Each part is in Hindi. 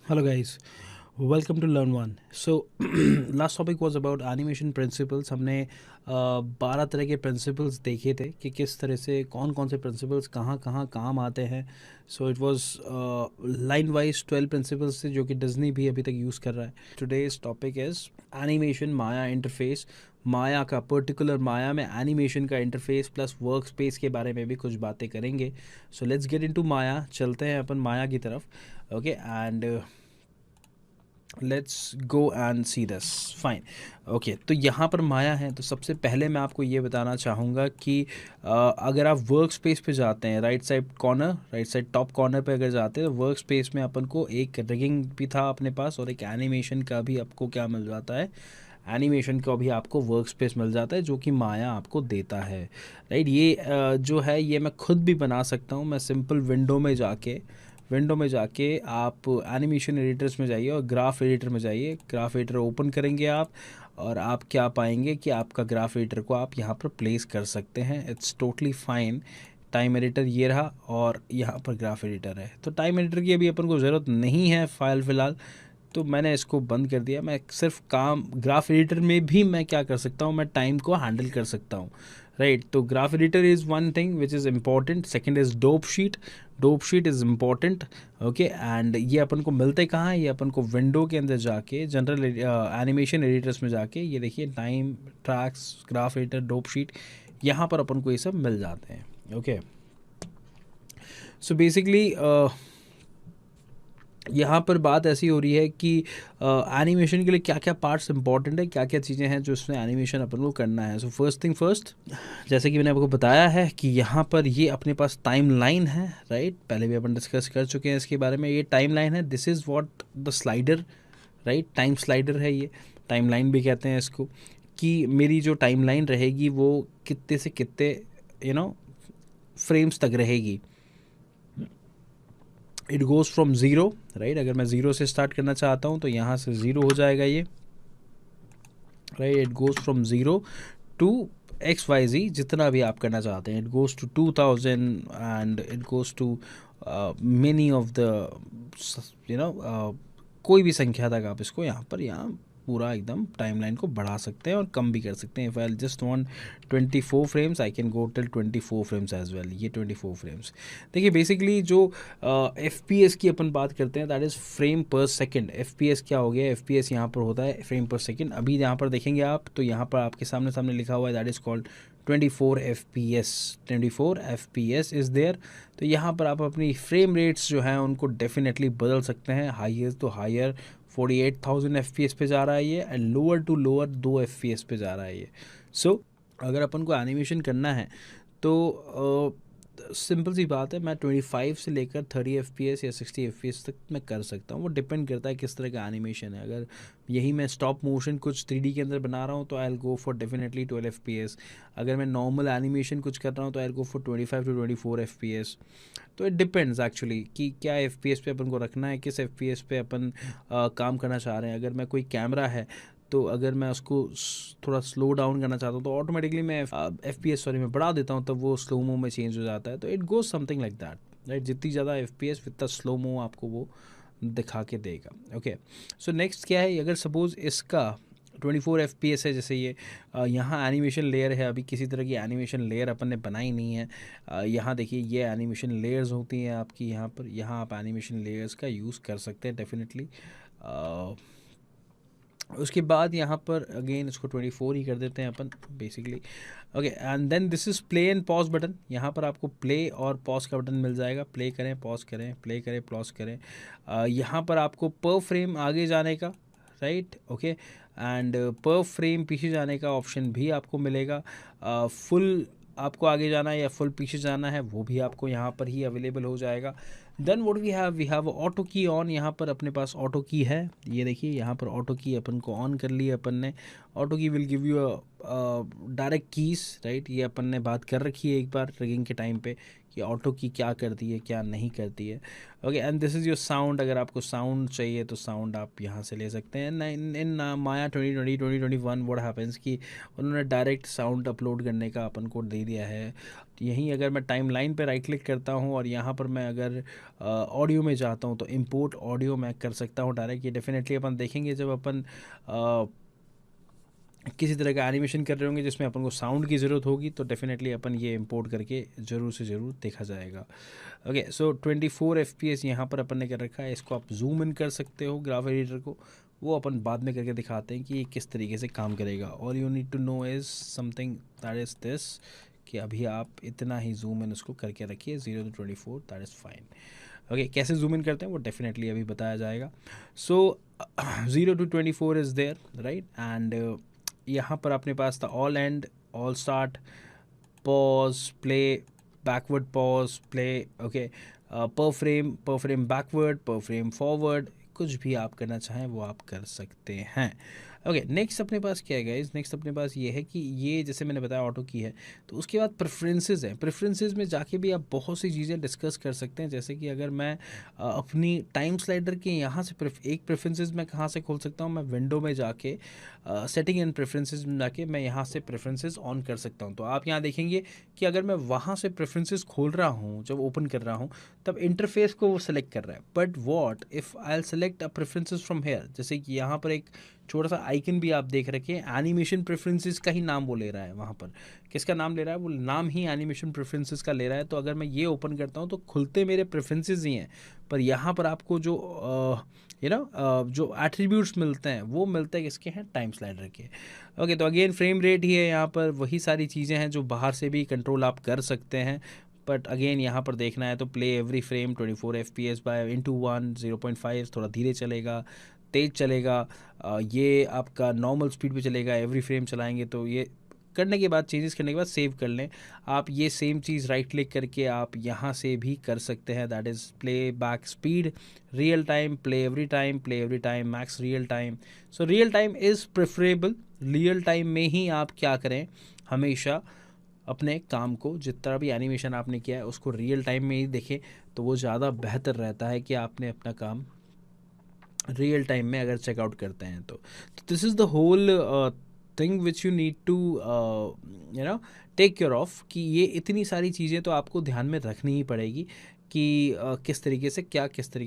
Hello guys, welcome to Learn One. So last topic was about animation principles. हमने 12 तरह के principles देखे थे कि किस तरह से कौन कौन से principles कहाँ कहाँ काम आते हैं. So it was line wise 12 principles थे जो कि डिज्नी भी अभी तक यूज़ कर रहा है. Today's topic is animation Maya interface. माया का पर्टिकुलर माया में एनिमेशन का इंटरफेस प्लस वर्क स्पेस के बारे में भी कुछ बातें करेंगे. सो लेट्स गेट इनटू माया. चलते हैं अपन माया की तरफ. Okay and let's go and see this. Fine. Okay, तो यहाँ पर माया है. तो सबसे पहले मैं आपको ये बताना चाहूँगा कि अगर आप वर्क स्पेस पे जाते हैं, राइट साइड टॉप कॉर्नर पे अगर जाते हैं तो वर्क स्पेस में अपन को एक रिगिंग भी था अपने पास और एक एनिमेशन का भी आपको क्या मिल जाता है, एनिमेशन का भी आपको वर्क स्पेस मिल जाता है जो कि माया आपको देता है. राइट, ये जो है ये मैं खुद भी बना सकता हूँ. मैं सिंपल विंडो में जाके आप एनिमेशन एडिटर्स में जाइए और ग्राफ एडिटर में जाइए. ग्राफ एडिटर ओपन करेंगे आप और आप क्या पाएंगे कि आपका ग्राफ एडिटर को आप यहाँ पर प्लेस कर सकते हैं. It's totally fine. Time editor ये रहा और यहाँ पर ग्राफ एडिटर है. तो टाइम एडिटर की अभी अपन को ज़रूरत नहीं है फ़िलहाल, तो मैंने इसको बंद कर दिया. मैं सिर्फ काम ग्राफ एडिटर में भी मैं क्या कर सकता हूँ, मैं टाइम को हैंडल कर सकता हूँ. राइट, तो graph editor is one thing which is important. Second is dope sheet is important. Okay, and ये अपन को मिलते कहाँ है, ये अपन को विंडो के अंदर जाके जनरल एनिमेशन एडिटर्स में जाके ये देखिए time, tracks, graph editor, dope sheet, यहाँ पर अपन को ये सब मिल जाते हैं. ओके, सो बेसिकली यहाँ पर बात ऐसी हो रही है कि एनिमेशन के लिए क्या क्या पार्ट्स इंपॉर्टेंट है, क्या क्या चीज़ें हैं जो इसमें एनिमेशन अपन को करना है. सो फर्स्ट थिंग फर्स्ट, जैसे कि मैंने आपको बताया है कि यहाँ पर ये अपने पास टाइम लाइन है. राइट, पहले भी अपन डिस्कस कर चुके हैं इसके बारे में. ये टाइम लाइन है. This is what the slider, right, time slider है. ये टाइम लाइन भी कहते हैं इसको, कि मेरी जो टाइम लाइन रहेगी वो कितने से कितने फ्रेम्स तक रहेगी. It goes from zero. Right, अगर मैं ज़ीरो से स्टार्ट करना चाहता हूँ तो यहाँ से ज़ीरो हो जाएगा ये. Right, it goes from zero to XYZ, जितना भी आप करना चाहते हैं. It goes to 2000 and it goes to many of the कोई भी संख्या तक आप इसको यहाँ पूरा एकदम टाइमलाइन को बढ़ा सकते हैं और कम भी कर सकते हैं. If I just want 24 frames I can go till 24 frames as well. ये 24 फ्रेम्स. देखिए बेसिकली जो FPS की अपन बात करते हैं दैट इज़ फ्रेम पर सेकंड. FPS क्या हो गया, FPS यहाँ पर होता है फ्रेम पर सेकंड. अभी यहाँ पर देखेंगे आप तो यहाँ पर आपके सामने लिखा हुआ है that is called 24 FPS. 24 FPS is there. तो यहाँ पर आप अपनी फ्रेम रेट्स जो हैं उनको डेफिनेटली बदल सकते हैं. हाइयर तो हाइयर 48,000 FPS पे जा रहा है ये, and lower to lower 2 FPS पे जा रहा है ये. सो अगर अपन को एनिमेशन करना है तो सिंपल सी बात है, मैं 25 से लेकर 30 FPS या 60 FPS तक मैं कर सकता हूँ. वो डिपेंड करता है किस तरह का एनिमेशन है. अगर यही मैं स्टॉप मोशन कुछ 3D के अंदर बना रहा हूँ तो I will go for definitely 12 FPS. अगर मैं नॉर्मल एनिमेशन कुछ कर रहा हूँ तो I will go for 25 to 24 FPS. तो इट डिपेंड्स एक्चुअली कि क्या FPS पे अपन को रखना है, किस FPS पे अपन काम करना चाह रहे हैं. अगर मैं कोई कैमरा है तो अगर मैं उसको थोड़ा स्लो डाउन करना चाहता हूँ तो ऑटोमेटिकली मैं FPS मैं बढ़ा देता हूँ, तब वो स्लो मो में चेंज हो जाता है. तो it goes something like that. Right, जितनी ज़्यादा FPS उतना स्लो मो आपको वो दिखा के देगा. ओके, सो नेक्स्ट क्या है, अगर सपोज़ इसका 24 FPS है, जैसे ये यहाँ एनिमेशन लेयर है. अभी किसी तरह की एनिमेशन लेयर अपन ने बनाई नहीं है. यहाँ देखिए ये एनिमेशन लेयर्स होती हैं आपकी यहाँ पर. यहाँ आप एनिमेशन लेयर्स का यूज़ कर सकते हैं डेफिनेटली. उसके बाद यहाँ पर अगेन इसको 24 ही कर देते हैं अपन basically. Okay, and then this is play and pause button. यहाँ पर आपको प्ले और पॉज का बटन मिल जाएगा. प्ले करें, पॉज करें, प्ले करें, पॉज करें. यहाँ पर आपको पर फ्रेम आगे जाने का, राइट, ओके, एंड पर फ्रेम पीछे जाने का ऑप्शन भी आपको मिलेगा. फुल आपको आगे जाना है या फुल पीछे जाना है वो भी आपको यहाँ पर ही अवेलेबल हो जाएगा. Then what we have auto key on. यहाँ पर अपने पास ऑटो की है. ये देखिए यहाँ पर ऑटो की अपन को ऑन कर ली अपन ने. ऑटो की will give you direct keys. Right, ये अपन ने बात कर रखी है एक बार रिगिंग के टाइम पे कि ऑटो की क्या करती है क्या नहीं करती है। Okay, and this is your sound. अगर आपको साउंड चाहिए तो साउंड आप यहाँ से ले सकते हैं। इन माया 2021 व्हाट हैपेंस कि उन्होंने डायरेक्ट साउंड अपलोड करने का अपन को दे दिया है। यहीं अगर मैं टाइम लाइन पर राइट क्लिक करता हूँ और यहाँ पर मैं अगर ऑडियो में जाता हूँ तो इम्पोर्ट ऑडियो मैं कर सकता हूँ डायरेक्ट। ये डेफिनेटली अपन देखेंगे जब अपन किसी तरह का एनिमेशन कर रहे होंगे जिसमें अपन को साउंड की ज़रूरत होगी, तो डेफिनेटली अपन ये इंपोर्ट करके ज़रूर से ज़रूर देखा जाएगा। ओके, सो 24 FPS यहाँ पर अपन ने कर रखा है। इसको आप जूम इन कर सकते हो ग्राफ एडिटर को, वो अपन बाद में करके दिखाते हैं कि ये किस तरीके से काम करेगा। All you need to know is something that is this, कि अभी आप इतना ही जूम इन उसको करके रखिए 0 to 24, that is fine. Okay, कैसे जूम इन करते हैं वो डेफिनेटली अभी बताया जाएगा। So 0 to 24 is there, right, and यहाँ पर अपने पास था all end, all start, pause, play, backward pause, play, okay, per frame backward, per frame forward, कुछ भी आप करना चाहें वो आप कर सकते हैं। ओके, नेक्स्ट अपने पास क्या है गाइस, नेक्स्ट अपने पास ये है कि ये जैसे मैंने बताया ऑटो की है, तो उसके बाद प्रेफरेंसेस हैं। प्रेफरेंसेस में जाके भी आप बहुत सी चीज़ें डिस्कस कर सकते हैं। जैसे कि अगर मैं अपनी टाइम स्लाइडर के यहाँ से एक प्रेफरेंसेस मैं कहाँ से खोल सकता हूँ, मैं विंडो में जाके सेटिंग एंड प्रेफरेंसेस में जाके मैं यहाँ से प्रेफरेंसेस ऑन कर सकता हूँ। तो आप यहाँ देखेंगे कि अगर मैं वहाँ से प्रेफरेंसेस खोल रहा हूँ, जब ओपन कर रहा हूँ, तब इंटरफेस को वो सेलेक्ट कर रहा है। But what if I select a preferences from here, जैसे कि यहाँ पर एक छोटा सा आइकन भी आप देख रखे हैं, एनिमेशन प्रेफरेंसेस का ही नाम वो ले रहा है। वहाँ पर किसका नाम ले रहा है, वो नाम ही एनिमेशन प्रेफरेंसेस का ले रहा है। तो अगर मैं ये ओपन करता हूँ तो खुलते मेरे प्रेफरेंसेस ही हैं, पर यहाँ पर आपको जो जो एट्रीब्यूट्स मिलते हैं वो मिलते हैं किसके हैं, टाइम स्लाइडर के। ओके, तो अगेन फ्रेम रेट ही है यहाँ पर, वही सारी चीज़ें हैं जो बाहर से भी कंट्रोल आप कर सकते हैं। बट अगेन यहाँ पर देखना है तो play every frame 24 FPS bye into 1 0.5, थोड़ा धीरे चलेगा, तेज़ चलेगा, ये आपका नॉर्मल स्पीड पे चलेगा। एवरी फ्रेम चलाएंगे तो ये करने के बाद, चेंजेस करने के बाद सेव कर लें आप। ये सेम चीज़ राइट क्लिक करके आप यहाँ से भी कर सकते हैं, that is play back speed, real time, play every time, max real time. So real time is preferable. Real time में ही आप क्या करें, हमेशा अपने काम को, जितना भी एनिमेशन आपने किया है उसको रियल टाइम में ही देखें, तो वो ज़्यादा बेहतर रहता है कि आपने अपना काम रियल टाइम में अगर चेकआउट करते हैं। तो this is the whole thing which you need to take care of, कि ये इतनी सारी चीज़ें तो आपको ध्यान में रखनी ही पड़ेगी कि किस तरीके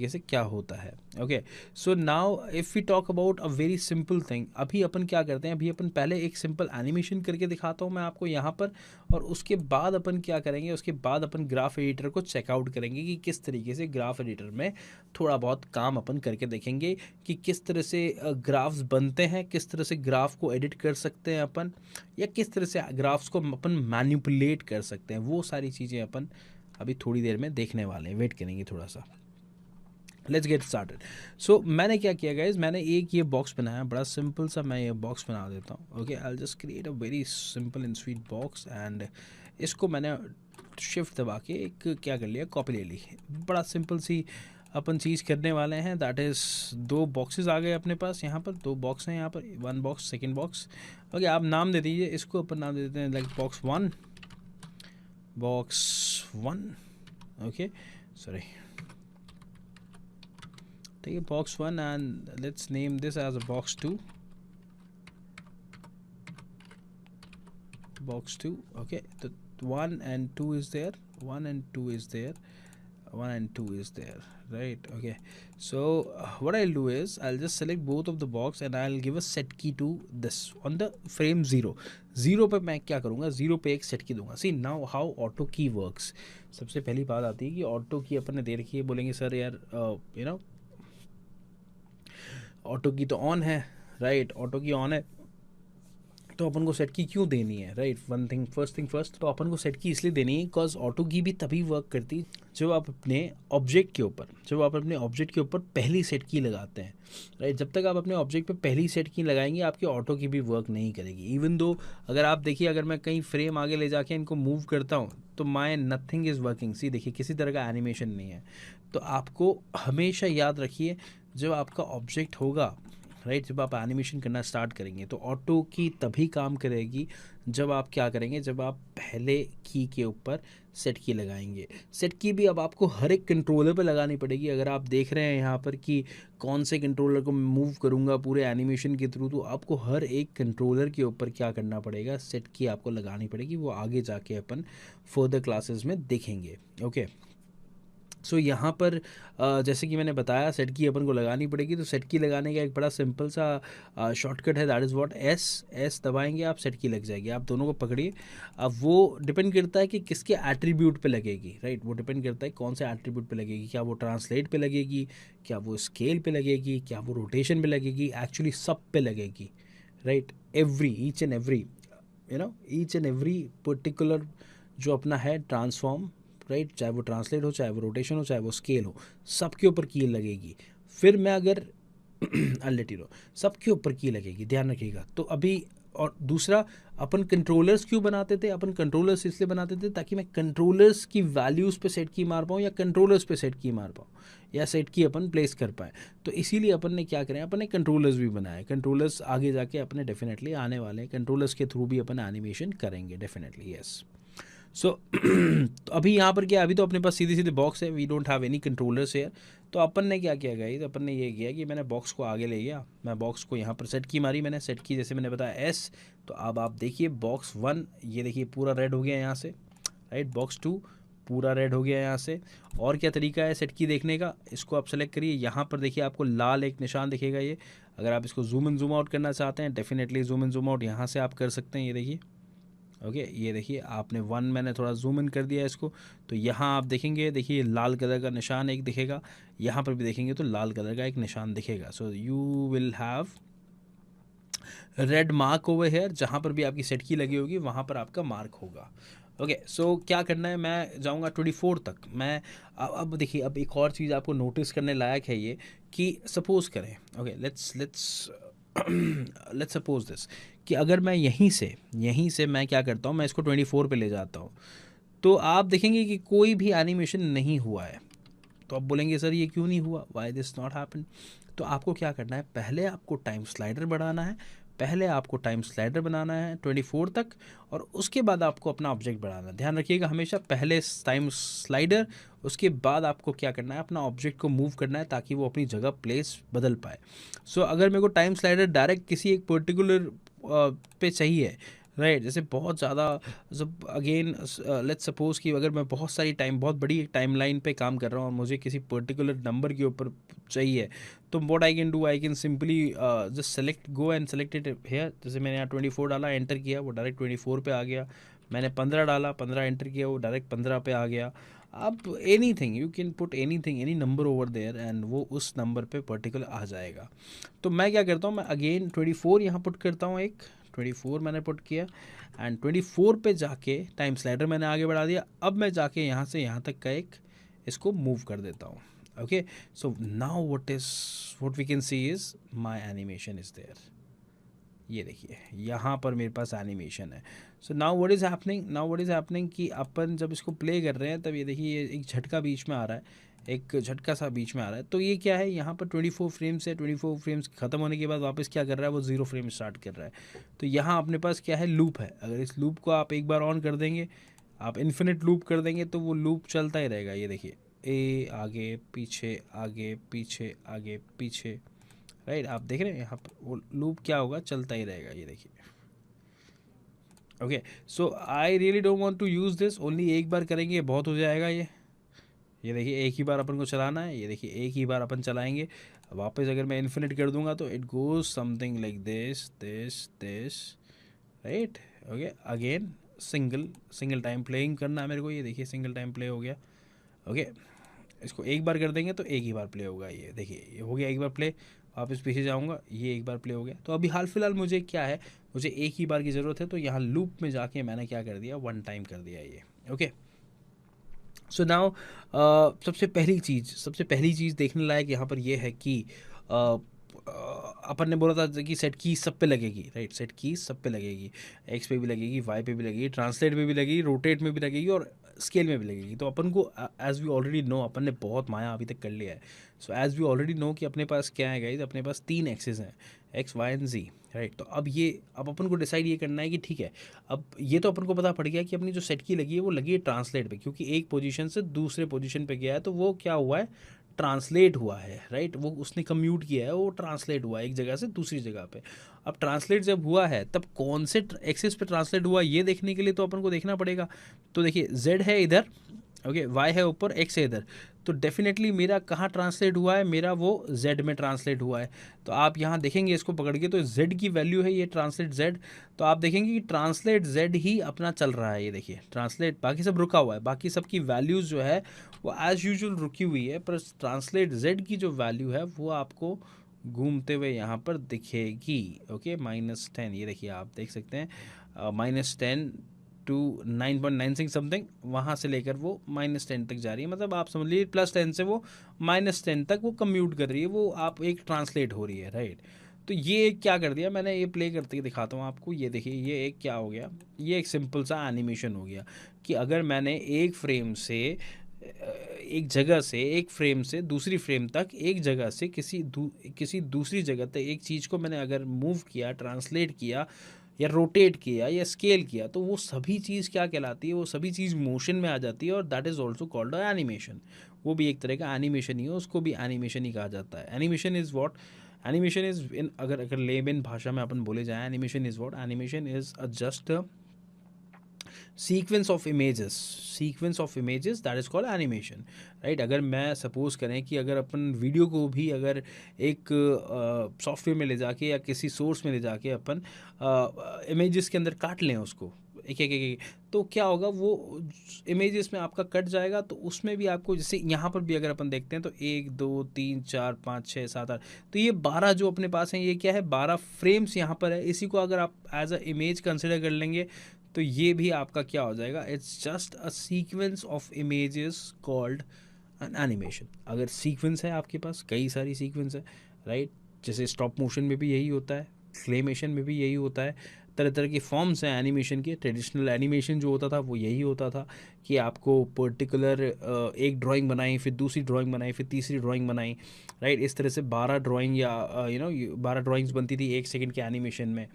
से क्या होता है। Okay, so now if we talk about a very simple thing, अभी अपन क्या करते हैं, अभी अपन पहले एक सिंपल एनिमेशन करके दिखाता हूँ मैं आपको यहाँ पर, और उसके बाद अपन क्या करेंगे, उसके बाद अपन ग्राफ एडिटर को चेकआउट करेंगे कि किस तरीके से ग्राफ एडिटर में थोड़ा बहुत काम अपन करके देखेंगे कि किस तरह से ग्राफ्स बनते हैं, किस तरह से ग्राफ को एडिट कर सकते हैं अपन, या किस तरह से ग्राफ्स को अपन मैनिपुलेट कर सकते हैं। वो सारी चीज़ें अपन अभी थोड़ी देर में देखने वाले हैं, वेट करेंगे थोड़ा सा। Let's get started. सो मैंने क्या किया गाइज, मैंने एक ये बॉक्स बनाया, बड़ा सिंपल सा मैं ये बॉक्स बना देता हूँ। Okay, I just create a very simple and sweet box, and इसको मैंने शिफ्ट दबा के एक क्या कर लिया, कॉपी ले ली। बड़ा सिंपल सी अपन चीज़ करने वाले हैं, दैट इज़ 2 बॉक्सेस आ गए अपने पास। यहाँ पर 2 बॉक्स हैं, यहाँ पर 1 बॉक्स, सेकेंड बॉक्स। ओके, आप नाम दे दीजिए इसको, अपन नाम दे देते हैं लाइक बॉक्स 1, ओके, सॉरी, ठीक है, box 1, and let's name this as a box 2, okay. तो 1 and 2 is there, 1 and 2 is there, 1 and 2 is there, right? Okay, so what I'll do is I'll just select both of the box and I'll give a set key to this on the frame 0 पे मैं क्या करूँगा, 0 पे एक सेट की दूंगा। सी नाउ हाउ ऑटो की वर्क्स। सबसे पहली बात आती है कि ऑटो की अपन ने दे रखी है, बोलेंगे सर यार ऑटो की तो ऑन है, राइट, ऑटो की ऑन है तो अपन को सेट की क्यों देनी है, राइट। फर्स्ट थिंग फर्स्ट, तो अपन को सेट की इसलिए देनी है बिकॉज ऑटो की भी तभी वर्क करती जब आप अपने ऑब्जेक्ट के ऊपर पहली सेट की लगाते हैं, राइट। जब तक आप अपने ऑब्जेक्ट पे पहली सेट की लगाएंगे आपकी ऑटो की भी वर्क नहीं करेगी। इवन दो अगर आप देखिए, अगर मैं कहीं फ्रेम आगे ले जाके इनको मूव करता हूँ तो माय नथिंग इज़ वर्किंग। सी देखिए, किसी तरह का एनिमेशन नहीं है। तो आपको हमेशा याद रखिए, जब आपका ऑब्जेक्ट होगा राइट। जब आप एनिमेशन करना स्टार्ट करेंगे तो ऑटो की तभी काम करेगी जब आप क्या करेंगे, जब आप पहले की के ऊपर सेट की लगाएंगे। सेट की भी अब आपको हर एक कंट्रोलर पे लगानी पड़ेगी। अगर आप देख रहे हैं यहाँ पर कि कौन से कंट्रोलर को मूव करूँगा पूरे एनिमेशन के थ्रू, तो आपको हर एक कंट्रोलर के ऊपर क्या करना पड़ेगा, सेट की आपको लगानी पड़ेगी। वो आगे जाके अपन फर्दर क्लासेस में देखेंगे। ओके, सो यहाँ पर जैसे कि मैंने बताया सेट की अपन को लगानी पड़ेगी। तो सेट की लगाने का एक बड़ा सिंपल सा शॉर्टकट है, दैट इज़ व्हाट, एस दबाएंगे आप, सेट की लग जाएगी। आप दोनों को पकड़िए। अब वो डिपेंड करता है कि किसके एट्रीब्यूट पे लगेगी, राइट। वो डिपेंड करता है कौन से एट्रीब्यूट पे लगेगी। क्या वो ट्रांसलेट पे लगेगी, क्या वो स्केल पे लगेगी, क्या वो रोटेशन पे लगेगी, एक्चुअली सब पे लगेगी, right. Every each and every each and every particular जो अपना है ट्रांसफॉर्म, राइट, चाहे वो ट्रांसलेट हो, चाहे वो रोटेशन हो, चाहे वो स्केल हो, सबके ऊपर की लगेगी। फिर मैं अगर लेट यू नो, सबके ऊपर की लगेगी, ध्यान रखिएगा। तो अभी और दूसरा, अपन कंट्रोलर्स क्यों बनाते थे? अपन कंट्रोलर्स इसलिए बनाते थे ताकि मैं कंट्रोलर्स की वैल्यूज़ पे सेट की मार पाऊँ, या कंट्रोलर्स पे सेट की मार पाऊँ, या सेट की अपन प्लेस कर पाए। तो इसीलिए अपन ने क्या करें, अपन ने कंट्रोलर्स भी बनाए। कंट्रोलर्स आगे जाके अपने डेफिनेटली आने वाले हैं, कंट्रोलर्स के थ्रू भी अपन एनिमेशन करेंगे डेफिनेटली, यस। सो तो अभी यहाँ पर क्या, अभी तो अपने पास सीधे सीधे बॉक्स है, we don't have any controllers here. तो अपन ने क्या किया गाइस, अपन ने ये किया कि मैंने बॉक्स को आगे ले गया, मैं बॉक्स को यहाँ पर सेट की मारी, मैंने सेट की जैसे मैंने बताया एस। तो अब आप देखिए बॉक्स 1, ये देखिए पूरा रेड हो गया यहाँ से, राइट। बॉक्स 2 पूरा रेड हो गया यहाँ से। और क्या तरीका है सेट की देखने का, इसको आप सेलेक्ट करिए, यहाँ पर देखिए आपको लाल एक निशान दिखेगा ये। अगर आप इसको जूम इन जूम आउट करना चाहते हैं, definitely zoom in zoom out यहाँ से आप कर सकते हैं, ये देखिए। ओके, ये देखिए आपने 1, मैंने थोड़ा जूम इन कर दिया इसको, तो यहाँ आप देखेंगे, देखिए लाल कलर का निशान एक दिखेगा। यहाँ पर भी देखेंगे तो लाल कलर का एक निशान दिखेगा। So you will have read mark over here, जहाँ पर भी आपकी सेट की लगी होगी वहाँ पर आपका मार्क होगा। ओके, सो क्या करना है, मैं जाऊँगा 24 तक। मैं अब देखिए, अब एक और चीज़ आपको नोटिस करने लायक है ये, कि सपोज़ करें, okay let's let's suppose this, कि अगर मैं यहीं से मैं क्या करता हूँ, मैं इसको 24 पे ले जाता हूँ, तो आप देखेंगे कि कोई भी एनिमेशन नहीं हुआ है। तो आप बोलेंगे सर ये क्यों नहीं हुआ, वाई दिस नॉट हैपन। तो आपको क्या करना है, पहले आपको टाइम स्लाइडर बढ़ाना है, पहले आपको टाइम स्लाइडर बनाना है 24 तक, और उसके बाद आपको अपना ऑब्जेक्ट बढ़ाना है। ध्यान रखिएगा हमेशा पहले टाइम स्लाइडर, उसके बाद आपको क्या करना है, अपना ऑब्जेक्ट को मूव करना है ताकि वो अपनी जगह प्लेस बदल पाए। सो अगर मेरे को टाइम स्लाइडर डायरेक्ट किसी एक पर्टिकुलर पे चाहिए, राइट, जैसे बहुत ज़्यादा, जब अगेन लेट्स सपोज कि अगर मैं बहुत सारी टाइम, बहुत बड़ी एक टाइम लाइन पर काम कर रहा हूँ और मुझे किसी पर्टिकुलर नंबर के ऊपर चाहिए, तो what I can do, I can simply just select, go and select it here. जैसे मैंने यहाँ 24 डाला, एंटर किया, वो डायरेक्ट 24 पे आ गया। मैंने 15 डाला, 15 एंटर किया, वो डायरेक्ट 15 पे आ गया। अब anything, you can put anything, any number over there, and वो उस नंबर पे पर्टिकुलर आ जाएगा। तो मैं क्या करता हूँ, मैं अगेन 24 यहाँ पुट करता हूँ, एक 24 मैंने पुट किया, एंड 24 पे जाके टाइम स्लाइडर मैंने आगे बढ़ा दिया। अब मैं जाके यहाँ से यहाँ तक का एक इसको मूव कर देता हूँ। Okay, so now what we can see is my animation is there। ये देखिए यहाँ पर मेरे पास एनिमेशन है। So now what is happening कि अपन जब इसको प्ले कर रहे हैं, तब ये देखिए ये एक झटका बीच में आ रहा है, एक झटका सा बीच में आ रहा है। तो ये क्या है, यहाँ पर 24 फ्रेम्स है, 24 फ्रेम्स ख़त्म होने के बाद वापस क्या कर रहा है, वो 0 फ्रेम स्टार्ट कर रहा है। तो यहाँ अपने पास क्या है, लूप है। अगर इस लूप को आप एक बार ऑन कर देंगे, आप इन्फिनिट लूप कर देंगे, तो वो लूप चलता ही रहेगा। ये देखिए, ए आगे पीछे आगे पीछे आगे पीछे, राइट। आप देख रहे हैं यहाँ पर वो लूप क्या होगा, चलता ही रहेगा। ये देखिए, okay. So I really don't want to use this, only एक बार करेंगे बहुत हो जाएगा ये देखिए एक ही बार अपन को चलाना है। ये देखिए एक ही बार अपन चलाएंगे, वापस अगर मैं इन्फिनिट कर दूंगा तो it goes something like this, right. Okay, again single time playing करना है मेरे को। ये देखिए सिंगल टाइम प्ले हो गया। ओके, इसको एक बार कर देंगे तो एक ही बार प्ले होगा। ये देखिए ये हो गया एक बार प्ले, वापस पीछे जाऊंगा, ये एक बार प्ले हो गया। तो अभी हाल फिलहाल मुझे क्या है, मुझे एक ही बार की ज़रूरत है, तो यहाँ लूप में जाके मैंने क्या कर दिया, 1 टाइम कर दिया ये। ओके, सो नाउ सबसे पहली चीज़ देखने लायक यहाँ पर ये है कि अपन ने बोला था कि सेट की सब पे लगेगी, राइट। सेट की सब पे लगेगी, एक्स पे भी लगेगी, वाई पे भी लगेगी, ट्रांसलेट पे भी लगेगी, रोटेट में भी लगेगी, और स्केल में भी लगेगी। तो अपन को एज वी ऑलरेडी नो, अपन ने बहुत माया अभी तक कर लिया है। So as we already know कि अपने पास क्या है गाइज, अपने पास 3 एक्सेस हैं, x y and z, right. तो अब अपन को डिसाइड ये करना है कि ठीक है, अब ये तो अपन को पता पड़ गया कि अपनी जो सेट की लगी है वो लगी है ट्रांसलेट पे, क्योंकि एक पोजीशन से दूसरे पोजीशन पे गया है, तो वो क्या हुआ है, ट्रांसलेट हुआ है, राइट। वो उसने कम्यूट किया है, वो ट्रांसलेट हुआ है एक जगह से दूसरी जगह पे। अब ट्रांसलेट जब हुआ है तब कौन से एक्सेस पे ट्रांसलेट हुआ ये देखने के लिए तो अपन को देखना पड़ेगा। तो देखिए z है इधर, ओके, y है ऊपर, x है इधर, तो डेफिनेटली मेरा कहाँ ट्रांसलेट हुआ है, मेरा वो z में ट्रांसलेट हुआ है। तो आप यहाँ देखेंगे इसको पकड़ के, तो z की वैल्यू है ये ट्रांसलेट z, तो आप देखेंगे कि ट्रांसलेट z ही अपना चल रहा है, ये देखिए ट्रांसलेट, बाकी सब रुका हुआ है, बाकी सब की वैल्यूज़ जो है वो एज़ यूजुअल रुकी हुई है, पर ट्रांसलेट z की जो वैल्यू है वो आपको घूमते हुए यहाँ पर दिखेगी, ओके। -10, ये देखिए आप देख सकते हैं, -10 टू 9.96 समथिंग, वहाँ से लेकर वो -10 तक जा रही है, मतलब आप समझ लीजिए +10 से वो -10 तक वो कम्यूट कर रही है, वो आप एक ट्रांसलेट हो रही है, राइट। तो ये क्या कर दिया मैंने, ये प्ले करके दिखाता हूँ आपको, ये देखिए ये एक क्या हो गया, ये एक सिंपल सा एनिमेशन हो गया कि अगर मैंने एक फ्रेम से एक जगह से, एक फ्रेम से दूसरी फ्रेम तक, एक जगह से किसी दूसरी जगह तक एक चीज़ को मैंने अगर मूव किया, ट्रांसलेट किया या रोटेट किया या स्केल किया, तो वो सभी चीज़ क्या कहलाती है, वो सभी चीज़ मोशन में आ जाती है, और that is also called a animation. वो भी एक तरह का एनिमेशन ही है, उसको भी एनिमेशन ही कहा जाता है। Animation is what, animation is in, अगर लेमन भाषा में अपन बोले जाए, animation is what, animation is just sequence of images that is called animation, right. अगर मैं सपोज करें कि अगर अपन वीडियो को भी अगर एक सॉफ्टवेयर में ले जाके या किसी सोर्स में ले जाके अपन इमेजेस के अंदर काट लें उसको एक, तो क्या होगा, वो इमेजेस में आपका कट जाएगा, तो उसमें भी आपको, जैसे यहाँ पर भी अगर अपन देखते हैं तो 1 2 3 4 5 6 7 8, तो ये 12 जो अपने पास हैं, ये क्या है, 12 फ्रेम्स यहाँ पर है। इसी को अगर आप एज अ इमेज कंसिडर कर लेंगे तो ये भी आपका क्या हो जाएगा, it's just a sequence of images called an animation. अगर सीक्वेंस है आपके पास, कई सारी सीक्वेंस है, राइट। जैसे स्टॉप मोशन में भी यही होता है, क्लेमेशन में भी यही होता है, तरह तरह की फॉर्म्स हैं एनिमेशन के। ट्रेडिशनल एनिमेशन जो होता था वो यही होता था कि आपको पर्टिकुलर एक ड्राइंग बनाई, फिर दूसरी ड्राइंग बनाई, फिर तीसरी ड्राइंग बनाई, राइट। इस तरह से 12 ड्राइंग या 12 ड्राइंग्स बनती थी 1 सेकंड के एनिमेशन में।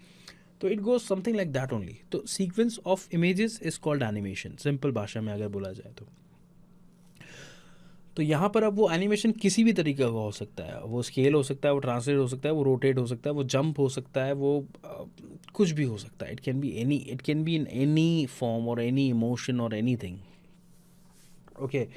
तो it goes something like that only. तो sequence of images is called animation, simple भाषा में अगर बोला जाए तो यहाँ पर अब वो एनिमेशन किसी भी तरीके का हो सकता है, वो स्केल हो सकता है, वो ट्रांसलेट हो सकता है, वो रोटेट हो सकता है, वो जंप हो सकता है, वो कुछ भी हो सकता है। It can be in any form और एनी इमोशन और एनीथिंग, ओके।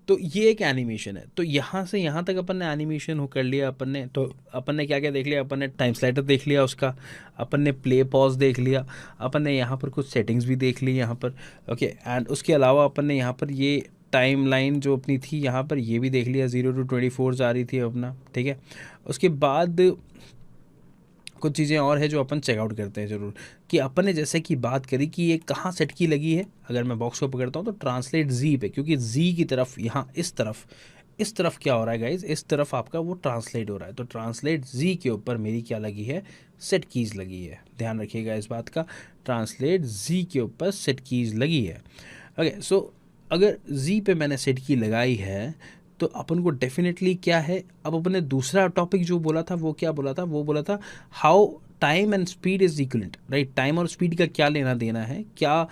तो ये एक एनिमेशन है। तो यहाँ से यहाँ तक अपन ने एनिमेशन हो कर लिया अपन ने। तो अपन ने क्या क्या देख लिया, अपन ने टाइम स्लाइडर देख लिया उसका, अपन ने प्ले पॉज देख लिया, अपन ने यहाँ पर कुछ सेटिंग्स भी देख ली यहाँ पर, ओके। एंड उसके अलावा अपन ने यहाँ पर ये टाइम लाइन जो अपनी थी यहाँ पर ये भी देख लिया, 0 to 24 आ रही थी अपना, ठीक है। उसके बाद कुछ चीज़ें और है जो अपन चेकआउट करते हैं ज़रूर, कि अपन ने जैसे कि बात करी कि ये कहाँ सेट की लगी है। अगर मैं बॉक्स को पकड़ता हूँ तो ट्रांसलेट जी पे, क्योंकि जी की तरफ यहाँ इस तरफ क्या हो रहा है गाइज, इस तरफ आपका वो ट्रांसलेट हो रहा है। तो ट्रांसलेट जी के ऊपर मेरी क्या लगी है, सेट कीज़ लगी है। ध्यान रखिएगा इस बात का, ट्रांसलेट जी के ऊपर सेट कीज़ लगी है, ओके। सो अगर जी पे मैंने सेट की लगाई है तो अपन को डेफिनेटली क्या है, अब अपन ने दूसरा टॉपिक जो बोला था वो क्या बोला था, वो बोला था how time and speed is equivalent, right. Time और स्पीड का क्या लेना देना है, क्या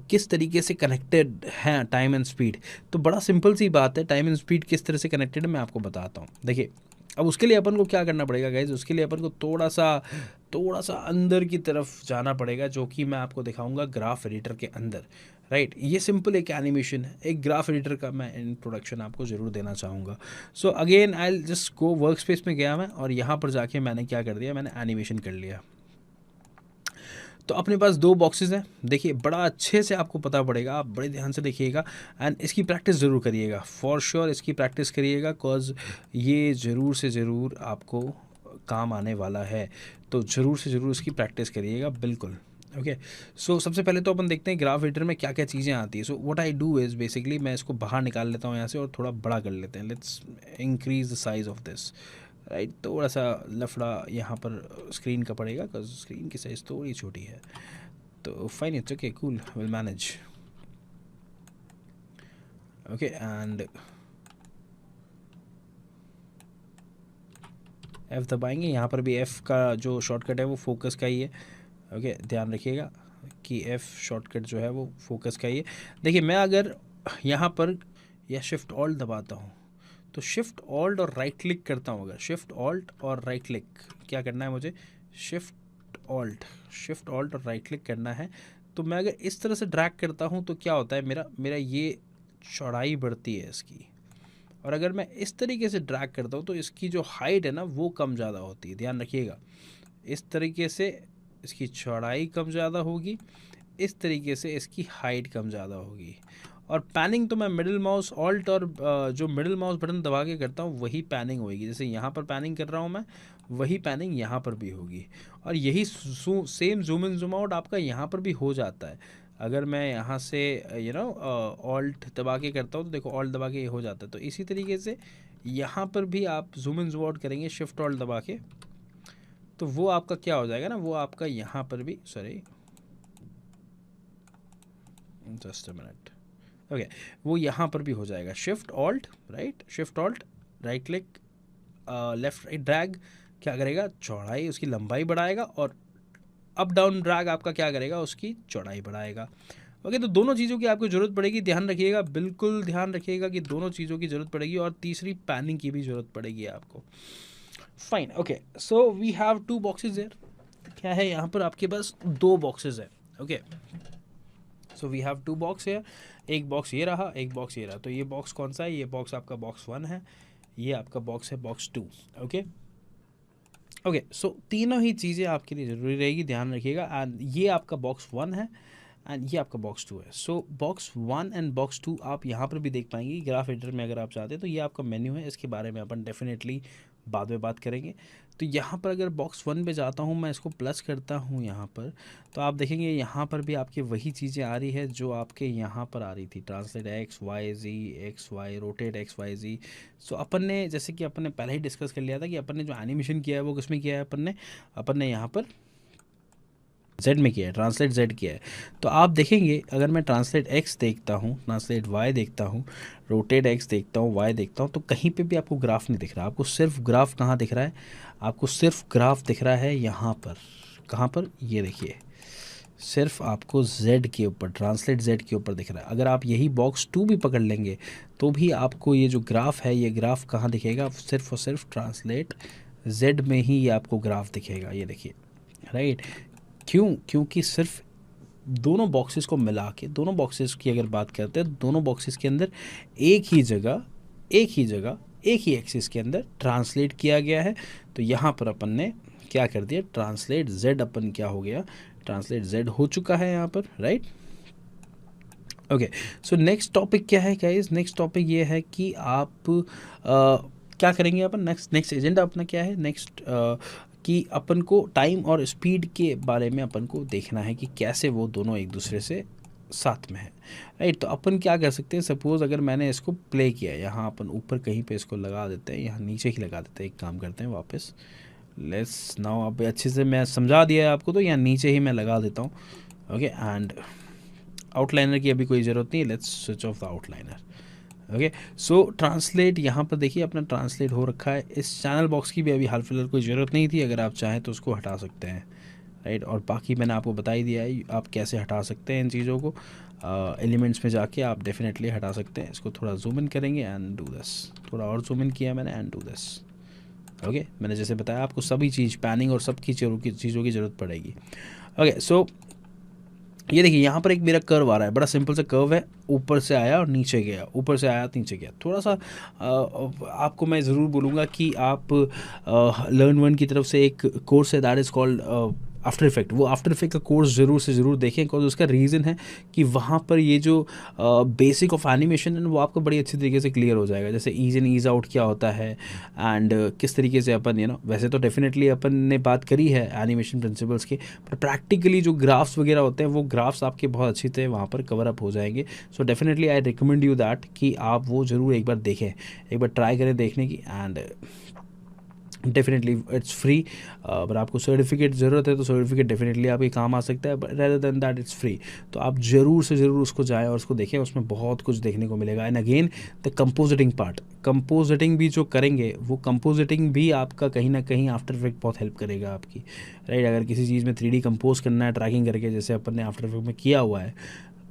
किस तरीके से कनेक्टेड है टाइम एंड स्पीड। तो बड़ा सिंपल सी बात है, टाइम एंड स्पीड किस तरह से कनेक्टेड है मैं आपको बताता हूँ। देखिए अब उसके लिए अपन को क्या करना पड़ेगा गाइज, उसके लिए अपन को थोड़ा सा अंदर की तरफ जाना पड़ेगा, जो कि मैं आपको दिखाऊंगा ग्राफ एडिटर के अंदर, राइट। ये सिंपल एक एनिमेशन है, एक ग्राफ एडिटर का मैं इंट्रोडक्शन आपको ज़रूर देना चाहूँगा। So again I just go work space में गया मैं, और यहाँ पर जाके मैंने क्या कर दिया, मैंने एनिमेशन कर लिया। तो अपने पास 2 बॉक्सेस हैं, देखिए बड़ा अच्छे से आपको पता पड़ेगा, आप बड़े ध्यान से देखिएगा एंड इसकी प्रैक्टिस ज़रूर करिएगा, फॉर श्योर इसकी प्रैक्टिस करिएगा, बिकॉज ये ज़रूर से ज़रूर आपको काम आने वाला है। तो ज़रूर से ज़रूर इसकी प्रैक्टिस करिएगा, बिल्कुल, ओके। सो सबसे पहले तो अपन देखते हैं ग्राफ एडिटर में क्या क्या चीज़ें आती है। So what I do is basically मैं इसको बाहर निकाल लेता हूँ यहाँ से और थोड़ा बड़ा कर लेते हैं। Let's increase the size of this, right. थोड़ा सा लफड़ा यहाँ पर स्क्रीन का पड़ेगा, बिकॉज स्क्रीन की साइज़ थोड़ी छोटी है। तो fine, it's okay, cool, will manage. Okay and F दबाएंगे। यहाँ पर भी F का जो शॉर्टकट है वो फोकस का ही है। ओके ध्यान रखिएगा कि F शॉर्टकट जो है वो फोकस का ही है। देखिए मैं अगर यहाँ पर या शिफ्ट ऑल्ट दबाता हूँ तो शिफ्ट ऑल्ट और राइट क्लिक करता हूँ, अगर शिफ्ट ऑल्ट और राइट क्लिक क्या करना है मुझे, शिफ्ट ऑल्ट और राइट क्लिक करना है। तो मैं अगर इस तरह से ड्रैग करता हूँ तो क्या होता है, मेरा ये चौड़ाई बढ़ती है इसकी, और अगर मैं इस तरीके से ड्रैग करता हूँ तो इसकी जो हाइट है ना वो कम ज़्यादा होती है। ध्यान रखिएगा, इस तरीके से इसकी चौड़ाई कम ज़्यादा होगी, इस तरीके से इसकी हाइट कम ज़्यादा होगी। और पैनिंग तो मैं मिडिल माउस ऑल्ट और जो मिडिल माउस बटन दबा के करता हूँ वही पैनिंग होगी। जैसे यहाँ पर पैनिंग कर रहा हूँ मैं, वही पैनिंग यहाँ पर भी होगी। और यही same zoom in zoom out आपका यहाँ पर भी हो जाता है। अगर मैं यहाँ से ऑल्ट दबा के करता हूँ तो देखो ऑल्ट दबा के ये हो जाता है। तो इसी तरीके से यहाँ पर भी आप जूम इन जूम आउट करेंगे शिफ्ट ऑल्ट दबा के, तो वो आपका क्या हो जाएगा ना, वो आपका यहाँ पर भी, sorry just a minute, okay वो यहाँ पर भी हो जाएगा। Shift alt right, shift alt right click, left right drag क्या करेगा, चौड़ाई उसकी लंबाई बढ़ाएगा, और अप डाउन ड्रैग आपका क्या करेगा, उसकी चौड़ाई बढ़ाएगा। ओके तो दोनों चीज़ों की आपको ज़रूरत पड़ेगी, ध्यान रखिएगा, बिल्कुल ध्यान रखिएगा कि दोनों चीज़ों की ज़रूरत पड़ेगी, और तीसरी पैनिंग की भी ज़रूरत पड़ेगी आपको। Fine okay, so we have 2 boxes there. क्या है यहाँ पर आपके पास 2 बॉक्सेस है। Okay so we have 2 box है, एक बॉक्स ये रहा, एक बॉक्स ये रहा। तो ये बॉक्स कौन सा है, ये बॉक्स आपका बॉक्स 1 है, ये आपका बॉक्स है बॉक्स 2। ओके ओके सो तीनों ही चीज़ें आपके लिए ज़रूरी रहेगी, ध्यान रखिएगा। एंड ये आपका बॉक्स 1 है एंड ये आपका बॉक्स 2 है। सो बॉक्स 1 एंड बॉक्स 2 आप यहाँ पर भी देख पाएंगे ग्राफ एडिटर में, अगर आप चाहते हैं तो ये आपका मेन्यू है, इसके बारे में अपन डेफिनेटली बाद में बात करेंगे। तो यहाँ पर अगर बॉक्स 1 पे जाता हूँ, मैं इसको प्लस करता हूँ यहाँ पर, तो आप देखेंगे यहाँ पर भी आपके वही चीज़ें आ रही है जो आपके यहाँ पर आ रही थी, translate X Y Z, X Y, rotate X Y Z. So अपन ने, जैसे कि अपन ने पहले ही डिस्कस कर लिया था कि अपन ने जो एनिमेशन किया है वो किस में किया है, अपन ने यहाँ पर जेड में किया है, ट्रांसलेट जेड किया है। तो आप देखेंगे अगर मैं ट्रांसलेट एक्स देखता हूँ, ट्रांसलेट वाई देखता हूँ, रोटेट एक्स देखता हूँ, वाई देखता हूँ, तो कहीं पे भी आपको ग्राफ नहीं दिख रहा। आपको सिर्फ ग्राफ कहाँ दिख रहा है, आपको सिर्फ ग्राफ दिख रहा है यहाँ पर। कहाँ पर, ये देखिए, सिर्फ आपको Z के ऊपर, ट्रांसलेट Z के ऊपर दिख रहा है। अगर आप यही बॉक्स 2 भी पकड़ लेंगे तो भी आपको ये जो ग्राफ है, ये ग्राफ कहाँ दिखेगा, सिर्फ और सिर्फ ट्रांसलेट Z में ही ये आपको ग्राफ दिखेगा। ये देखिए राइट, क्योंकि सिर्फ दोनों बॉक्सेस को मिला के, दोनों बॉक्सेस की अगर बात करते हैं, दोनों बॉक्सेस के अंदर एक ही जगह एक ही एक्सिस के अंदर ट्रांसलेट किया गया है। तो यहाँ पर अपन ने क्या कर दिया, ट्रांसलेट जेड अपन क्या हो गया, ट्रांसलेट जेड हो चुका है यहाँ पर, right. Okay so next topic क्या है गाइस, नेक्स्ट टॉपिक ये है कि आप क्या करेंगे अपन, नेक्स्ट एजेंडा अपना क्या है, नेक्स्ट कि अपन को टाइम और स्पीड के बारे में अपन को देखना है कि कैसे वो दोनों एक दूसरे से साथ में है, राइट। तो अपन क्या कर सकते हैं, सपोज़ अगर मैंने इसको प्ले किया, यहाँ अपन ऊपर कहीं पे इसको लगा देते हैं, यहाँ नीचे ही लगा देते हैं, एक काम करते हैं वापस, लेट्स नाउ, अब अच्छे से मैं समझा दिया है आपको, तो यहाँ नीचे ही मैं लगा देता हूँ। ओके एंड आउटलाइनर की अभी कोई ज़रूरत नहीं है, let's switch off the outliner. Okay so translate यहाँ पर देखिए अपना ट्रांसलेट हो रखा है। इस चैनल बॉक्स की भी अभी हाल फिलहाल कोई ज़रूरत नहीं थी, अगर आप चाहें तो उसको हटा सकते हैं, राइट। और बाकी मैंने आपको बता ही दिया है आप कैसे हटा सकते हैं इन चीज़ों को, एलिमेंट्स में जाके आप डेफिनेटली हटा सकते हैं। इसको थोड़ा जूम इन करेंगे एंड डू दिस, थोड़ा और जूम इन किया मैंने एंड डू दिस। ओके मैंने जैसे बताया आपको सभी चीज़ पैनिंग और सब की चीज़ों की ज़रूरत पड़ेगी। ओके सो ये देखिए यहाँ पर एक मेरा कर्व आ रहा है, बड़ा सिंपल सा कर्व है, ऊपर से आया और नीचे गया, ऊपर से आया नीचे गया। थोड़ा सा आपको मैं ज़रूर बोलूँगा कि आप लर्न वन की तरफ से एक कोर्स है that is called after effect, वो आफ्टर इफेक्ट का कोर्स ज़रूर से ज़रूर देखें, बिकॉज उसका रीज़न है कि वहाँ पर ये जो बेसिक ऑफ एनिमेशन है वो आपको बड़ी अच्छी तरीके से क्लियर हो जाएगा। जैसे ईज इन ईज आउट क्या होता है एंड किस तरीके से अपन वैसे तो डेफिनेटली अपन ने बात करी है एनिमेशन प्रिंसिपल्स की, पर प्रैक्टिकली जो ग्राफ्स वगैरह होते हैं वो ग्राफ्स आपके बहुत अच्छी तरह वहाँ पर कवर अप हो जाएंगे। So definitely I recommend you that कि आप वो ज़रूर एक बार देखें, एक बार ट्राई करें देखने की। And definitely it's free. अगर आपको सर्टिफिकेट ज़रूरत है तो सर्टिफिकेट डेफिनेटली आपके काम आ सकता है, but rather than that it's free. तो आप ज़रूर से ज़रूर उसको जाएं और उसको देखें, उसमें बहुत कुछ देखने को मिलेगा। And again the compositing part, compositing भी जो करेंगे वो कंपोजिटिंग भी आपका कहीं ना कहीं आफ्टर इफेक्ट बहुत हेल्प करेगा आपकी, राइट। अगर किसी चीज़ में 3D कंपोज करना है ट्रैकिंग करके, जैसे अपन ने आफ्टर इफेक्ट में किया हुआ है,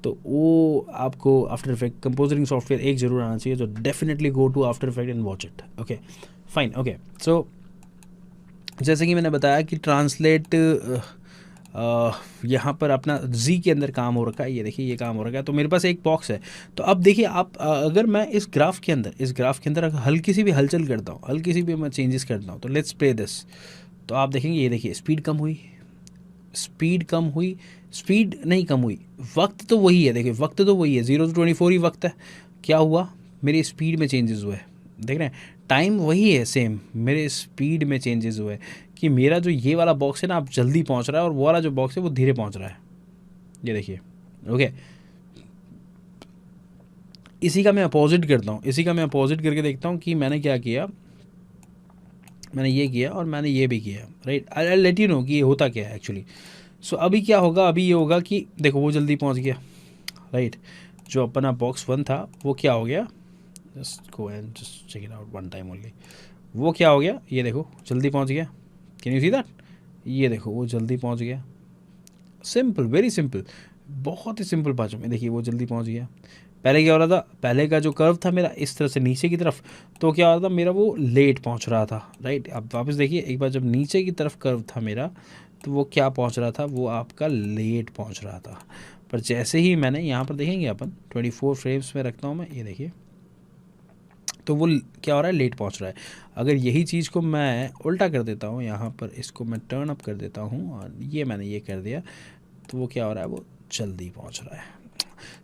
तो वो आपको आफ्टर इफेक्ट कंपोजिंग सॉफ्टवेयर एक ज़रूर आना चाहिए। जो definitely go to After Effect and watch it. Okay fine. Okay so जैसे कि मैंने बताया कि ट्रांसलेट यहाँ पर अपना जी के अंदर काम हो रखा है, ये देखिए ये काम हो रखा है। तो मेरे पास एक बॉक्स है। तो अब देखिए आप अगर मैं इस ग्राफ के अंदर अगर हल्की सी भी हलचल करता हूँ, हल्की सी भी मैं चेंजेस करता हूँ, तो लेट्स प्ले दिस। तो आप देखेंगे ये देखिए स्पीड कम हुई, स्पीड कम हुई, स्पीड नहीं कम हुई, वक्त तो वही है। देखिए वक्त तो वही है, 0 to 24 ही वक्त है। क्या हुआ, मेरी स्पीड में चेंजेस हुए, देख रहे हैं। टाइम वही है सेम, मेरे स्पीड में चेंजेस हुए कि मेरा जो ये वाला बॉक्स है ना आप जल्दी पहुंच रहा है, और वो वाला जो बॉक्स है वो धीरे पहुंच रहा है। ये देखिए ओके। इसी का मैं अपोजिट करता हूँ, इसी का मैं अपोजिट करके देखता हूँ कि मैंने क्या किया। मैंने ये किया और मैंने ये भी किया, right. I let you know कि ये होता क्या है एक्चुअली। सो अभी क्या होगा, अभी ये होगा कि देखो वो जल्दी पहुंच गया, राइट। जो अपना बॉक्स 1 था वो क्या हो गया, just go and just check it out one time only. वो क्या हो गया, ये देखो जल्दी पहुंच गया। कैन यू सी दैट, ये देखो वो जल्दी पहुंच गया। सिंपल, वेरी सिंपल, बहुत ही सिंपल भाषा में। देखिए वो जल्दी पहुंच गया। पहले क्या हो रहा था, पहले का जो कर्व था मेरा इस तरह से नीचे की तरफ, तो क्या हो रहा था मेरा, वो लेट पहुंच रहा था, राइट। अब वापस देखिए एक बार, जब नीचे की तरफ कर्व था मेरा, तो वो क्या पहुंच रहा था, वो आपका लेट पहुंच रहा था। पर जैसे ही मैंने यहाँ पर देखेंगे अपन 24 फ्रेम्स में रखता हूँ मैं, ये देखिए, तो वो क्या हो रहा है, लेट पहुंच रहा है। अगर यही चीज़ को मैं उल्टा कर देता हूँ, यहाँ पर इसको मैं टर्न अप कर देता हूँ और ये मैंने ये कर दिया, तो वो क्या हो रहा है, वो जल्दी पहुंच रहा है।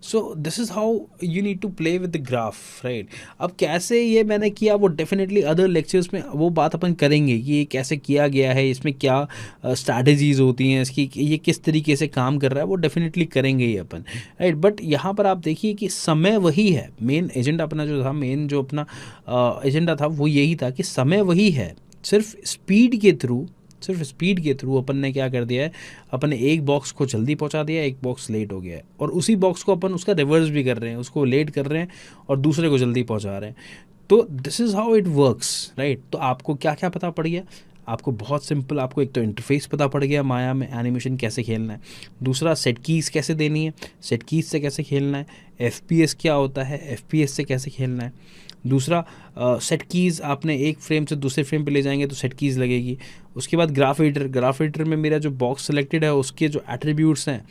So this is how you need to play with the graph, right. अब कैसे ये मैंने किया वो डेफिनेटली अदर लेक्चर्स में वो बात अपन करेंगे कि ये कैसे किया गया है, इसमें क्या स्ट्रैटेजीज होती हैं इसकी, ये किस तरीके से काम कर रहा है, वो डेफिनेटली करेंगे ही अपन, राइट। बट यहाँ पर आप देखिए कि समय वही है, मेन एजेंडा अपना जो था, मेन जो अपना एजेंडा था वो यही था कि समय वही है। सिर्फ स्पीड के थ्रू अपन ने क्या कर दिया है, अपन ने एक बॉक्स को जल्दी पहुंचा दिया, एक बॉक्स लेट हो गया है, और उसी बॉक्स को अपन उसका रिवर्स भी कर रहे हैं, उसको लेट कर रहे हैं और दूसरे को जल्दी पहुंचा रहे हैं। तो this is how it works, right. तो आपको क्या क्या पता पड़ गया, आपको बहुत सिंपल, आपको एक तो इंटरफेस पता पड़ गया माया में एनिमेशन कैसे खेलना है, दूसरा सेट कीज़ कैसे देनी है, सेट कीज़ से कैसे खेलना है, एफपीएस क्या होता है, एफपीएस से कैसे खेलना है, दूसरा सेट कीज़ आपने एक फ्रेम से दूसरे फ्रेम पे ले जाएंगे तो सेट कीज़ लगेगी। उसके बाद ग्राफ एडिटर में मेरा जो बॉक्स सेलेक्टेड है उसके जो एट्रीब्यूट्स हैं,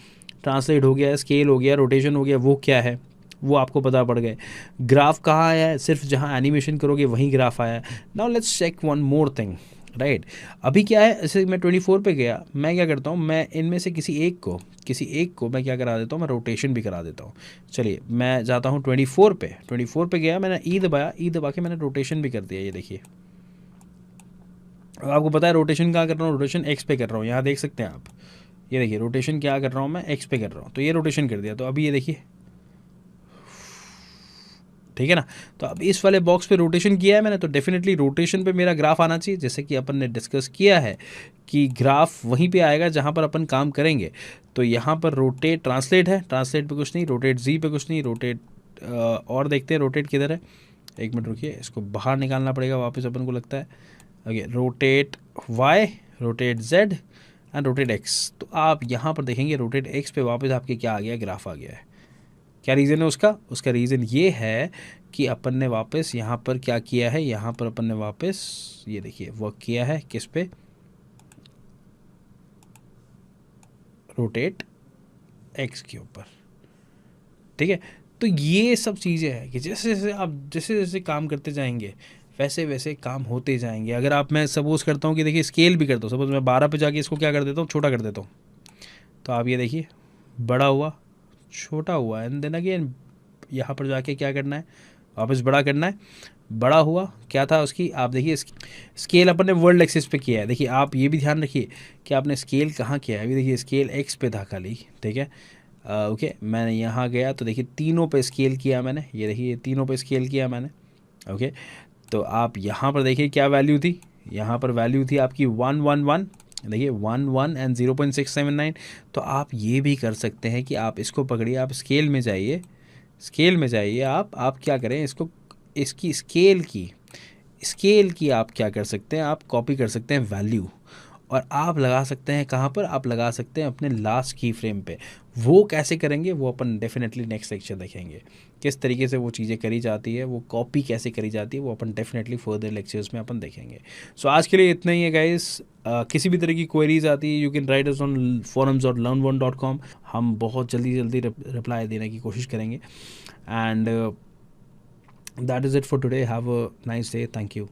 ट्रांसलेट हो गया, स्केल हो गया, रोटेशन हो गया, वो क्या है वो आपको पता पड़ गए। ग्राफ कहाँ आया है, सिर्फ जहाँ एनिमेशन करोगे वहीं ग्राफ आया है। Now let's check one more thing, right. अभी क्या है, जैसे मैं 24 पे गया, मैं क्या करता हूँ, मैं इनमें से किसी एक को मैं क्या करा देता हूँ, मैं रोटेशन भी करा देता हूँ। चलिए मैं जाता हूँ 24 पे गया, मैंने ई दबाया, ई दबा के मैंने रोटेशन भी कर दिया। ये देखिए अब आपको पता है रोटेशन कहाँ कर रहा हूँ, रोटेशन एक्स पे कर रहा हूँ, यहाँ देख सकते हैं आप। ये देखिए रोटेशन क्या कर रहा हूँ मैं, एक्स पे कर रहा हूँ, तो ये रोटेशन कर दिया। तो अभी ये देखिए, ठीक है ना। तो अब इस वाले बॉक्स पे रोटेशन किया है मैंने, तो डेफिनेटली रोटेशन पे मेरा ग्राफ आना चाहिए, जैसे कि अपन ने डिस्कस किया है कि ग्राफ वहीं पे आएगा जहाँ पर अपन काम करेंगे। तो यहाँ पर रोटेट ट्रांसलेट है, ट्रांसलेट पे कुछ नहीं, रोटेट जी पे कुछ नहीं, रोटेट और देखते हैं रोटेट किधर है। एक मिनट रुकिए, इसको बाहर निकालना पड़ेगा वापस अपन को लगता है। Okay, rotate Y, rotate Z and rotate X. तो आप यहाँ पर देखेंगे रोटेट एक्स पे वापस आपके क्या आ गया, ग्राफ आ गया है। क्या रीज़न है उसका, उसका रीज़न ये है कि अपन ने वापस यहाँ पर क्या किया है, यहाँ पर अपन ने वापस ये देखिए वर्क किया है किस पे, रोटेट एक्स के ऊपर, ठीक है। तो ये सब चीज़ें हैं कि जैसे जैसे आप जैसे जैसे काम करते जाएंगे वैसे वैसे काम होते जाएंगे। अगर आप, मैं सपोज करता हूँ कि देखिए स्केल भी करता हूँ, सपोज मैं 12 पे जाके इसको क्या कर देता हूँ, छोटा कर देता हूँ, तो आप ये देखिए बड़ा हुआ, छोटा हुआ, एंड देन अगेन यहाँ पर जाके क्या करना है, वापस बड़ा करना है, बड़ा हुआ, क्या था उसकी, आप देखिए स्केल अपन ने वर्ल्ड एक्सिस पे किया है। देखिए आप ये भी ध्यान रखिए कि आपने स्केल कहाँ किया है। अभी देखिए स्केल एक्स पे था खाली, ठीक है। ओके, मैंने यहाँ गया तो देखिए तीनों पे स्केल किया मैंने, ये देखिए तीनों पे स्केल किया मैंने। ओके, तो आप यहाँ पर देखिए क्या वैल्यू थी, यहाँ पर वैल्यू थी आपकी 111, देखिए 11 एंड 0.679। तो आप ये भी कर सकते हैं कि आप इसको पकड़िए, आप स्केल में जाइए, स्केल में जाइए, आप क्या करें, इसको, इसकी स्केल की आप क्या कर सकते हैं, आप कॉपी कर सकते हैं वैल्यू, और आप लगा सकते हैं कहाँ पर, आप लगा सकते हैं अपने लास्ट की फ्रेम पे। वो कैसे करेंगे वो अपन डेफिनेटली नेक्स्ट लेक्चर देखेंगे, किस तरीके से वो चीज़ें करी जाती है, वो कॉपी कैसे करी जाती है, वो अपन डेफिनेटली फर्दर लेक्चर्स में अपन देखेंगे। सो आज के लिए इतना ही है गाइस। किसी भी तरह की क्वेरीज आती है, you can write us on forums और learn1.com। हम बहुत जल्दी रिप्लाई देने की कोशिश करेंगे। And that is it for today. Have a nice day. Thank you.